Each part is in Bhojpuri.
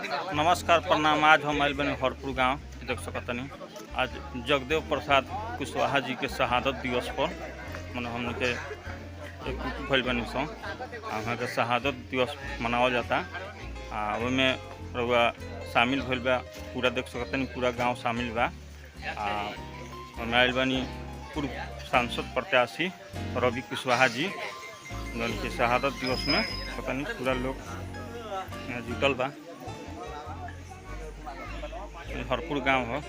नमस्कार प्रणाम। आज हम आयल बने हरपुर गांव देख सकतनी। आज जगदेव प्रसाद कुशवाहा जी के शहादत दिवस पर मैंने हमने के भइल बनी सो वहाँ के शहादत दिवस मनावल जाता। में रउआ शामिल भइल बा, पूरा देख सकतनी, पूरा गांव शामिल बा। आयल बनी पूर्व सांसद प्रत्याशी रवि कुशवाहा जी के शहादत दिवस में पता नहीं पूरा लोग जुटल बा। हरपुर गांव हो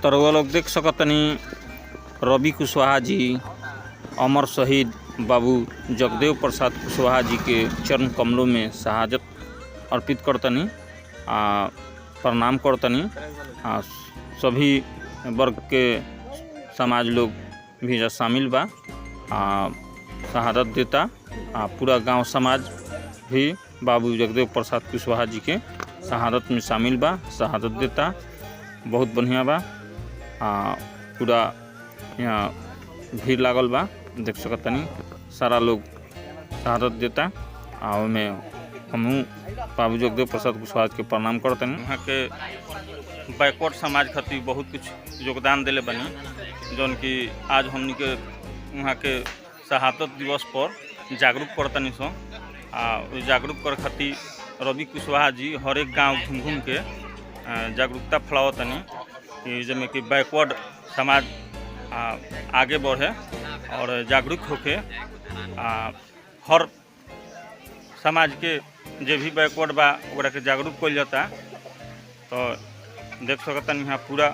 तो रउआ लोग देख सकतनी रवि कुशवाहा जी अमर शहीद बाबू जगदेव प्रसाद कुशवाहा जी के चरण कमलों में शहादत अर्पित करतनी, प्रणाम करतनी। सभी वर्ग के समाज लोग भी शामिल बा, शहादत देता। पूरा गांव समाज भी बाबू जगदेव प्रसाद कुशवाहा जी के शहादत में शामिल बा, शहादत देता। बहुत बढ़िया बा। पूरा यहाँ भीड़ लागल बा, देख सकतनी सारा लोग शहादत देता। में हमहू बाबू जगदेव प्रसाद कुशवाहा के प्रणाम करतनी। यहाँ के बैकवर्ड समाज खातिर बहुत कुछ योगदान दिले बनी, जौन कि आज हमनी के वहाँ के शहादत दिवस पर जागरूक करतनी सो। जागरूक कर खातिर रवि कुशवाहा जी हर एक गांव घूम घूम के जागरूकता फैलावतनी कि जैसे कि बैकवर्ड समाज आगे बढ़े और जागरूक होके हर समाज के जे भी बैकवर्ड बा ओकरा के जागरूक कइल जाता। तो देख सकतनी यहाँ पूरा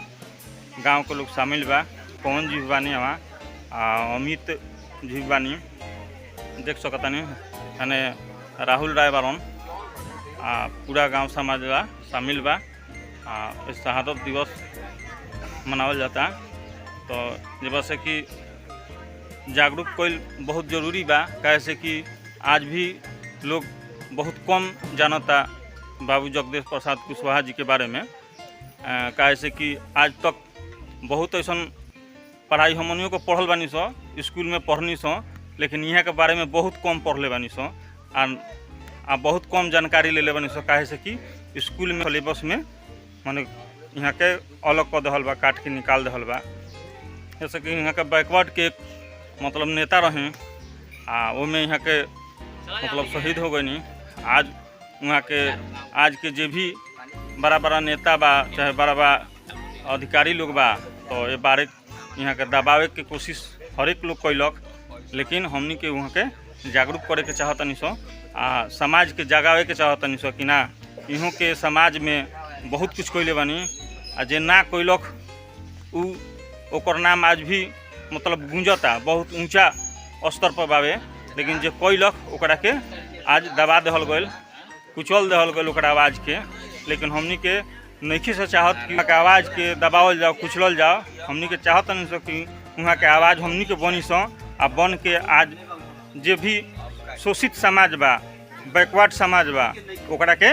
गांव के लोग शामिल बा। पवन जी बानी, वहाँ अमित जी बानी, देख सकतनी यानी राहुल राय बारन। पूरा गांव समाज बा शामिल बा। इस शहादत दिवस मनावल जाता। तो जैसे कि जागरूक कइल बहुत ज़रूरी बा, कैसे कि आज भी लोग बहुत कम जानता बाबू जगदेव प्रसाद कुशवाहा जी के बारे में। कैसे कि आज तक बहुत ऐसा पढ़ाई हमनियों को पढ़ल बानी सो, स्कूल में पढ़नी सो, लेकिन यहाँ के बारे में बहुत कम पढ़ले बानी सो। बहुत कम जानकारी ले बानी सो, काहे से कि स्कूल में सिलेबस में माने यहाँ के अलग कर दहल बा, काट के निकाल दहल बा। जैसे कि यहाँ के बैकवर्ड के मतलब नेता रहे, वो में यहाँ के मतलब शहीद हो गई। आज वहाँ के आज के जे भी बड़ा बड़ा नेता बा, चाहे बड़ा बड़ा अधिकारी लोग बा, तो ये बारे यहाँ के दबावे के कोशिश हर एक लोग कैलक, लेकिन हमनी के वहाँ के जागरूक करे के चाहतनी सो। समाज के जगावे के चाहतनी सो कि ना, इहों के समाज में बहुत कुछ कैले बानी। जे ना कैलक ओकर नाम आज भी मतलब गूंजता, बहुत ऊंचा स्तर पर बावे, लेकिन जे कैलक ओकरा के आज दबा दहल गइल, कुचल दहल गइल ओकरा आवाज़ के। लेकिन हमनी के नहीं से चाहत कि आवाज़ के दबावल जाओ, कुचलल जाओ। हमनी के चाहत नहीं सो कि वहाँ के आवाज़ हमनी के बनी सो, बन के आज जे भी शोषित समाज बा, बैकवर्ड समाज बा, ओकरा के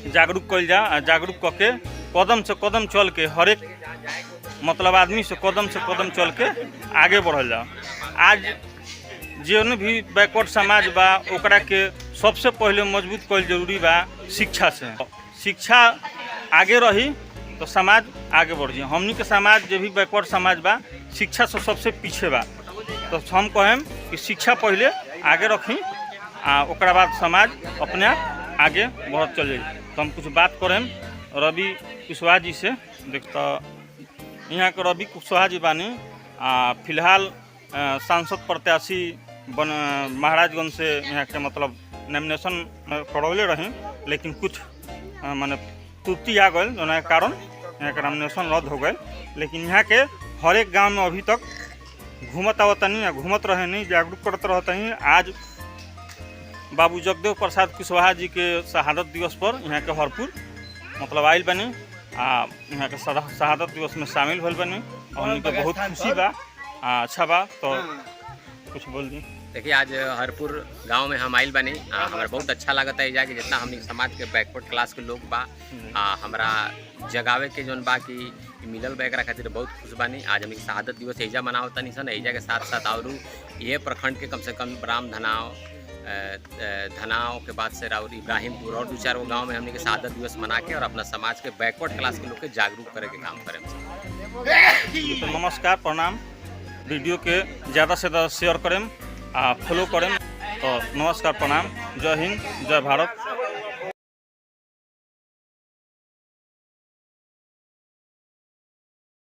जागरूक कइल जा। जागरूक करके कदम से कदम चल के हर एक मतलब आदमी से कदम चल के आगे बढ़ल जाओ। आज जो भी बैकवर्ड समाज बा ओकरा के सबसे पहले मजबूत कइल जरूरी बा शिक्षा से। शिक्षा आगे रही तो समाज आगे बढ़ी। हमनी के समाज जो भी बैकवर्ड समाज बा शिक्षा से सबसे पीछे बा। तो हम कहें कि शिक्षा पहले आगे रखी, ओकरा बाद समाज अपने आप आगे बढ़त चल जाए। तो हम कुछ बात करें रवि कुशवाहा जी से। देख तो यहाँ के रवि कुशवाहा जी बानी फिलहाल सांसद प्रत्याशी महाराजगंज से यहाँ के मतलब नॉमिनेशन करौले रही, लेकिन कुछ माने त्रुटि आ गई, जो कारण यहाँ के नॉमिनेशन रद्द हो गए। लेकिन यहाँ के हर एक गाँव में अभी तक घूमत आवतनी, घूमत रहे नहीं, जागरूक करते रहते। आज बाबू जगदेव प्रसाद कुशवाहा जी के शहादत दिवस पर यहाँ के हरपुर मतलब आयल बनी, यहाँ के शहादत दिवस में शामिल भइल बनी और उनके बहुत खुशी बा। अच्छा बा, तो कुछ बोल दी। देखिए, आज हरपुर गांव में हम आइल बनी, हमारा बहुत अच्छा लगता है जाके जितना हमनी समाज के बैकवर्ड क्लास के लोग बा हमारा जगावे के जौन बा कि मिलल बा, एकरा खातिर बहुत खुश बानी। आज हमनी शहादत दिवस एजा मनावतनी सन। एजा के साथ साथ और ये प्रखंड के कम से कम राम धनाव, धनाव के बाद से राउर इब्राहिमपुर और 2-4 गो गाँव में हमने के शहादत दिवस मना के और अपना समाज के बैकवर्ड क्लास के लोग के जागरूक करे के काम करें। तो नमस्कार प्रणाम। वीडियो के ज़्यादा से ज़्यादा शेयर करें आ फॉलो करें। तो नमस्कार प्रणाम। जय हिंद, जय भारत।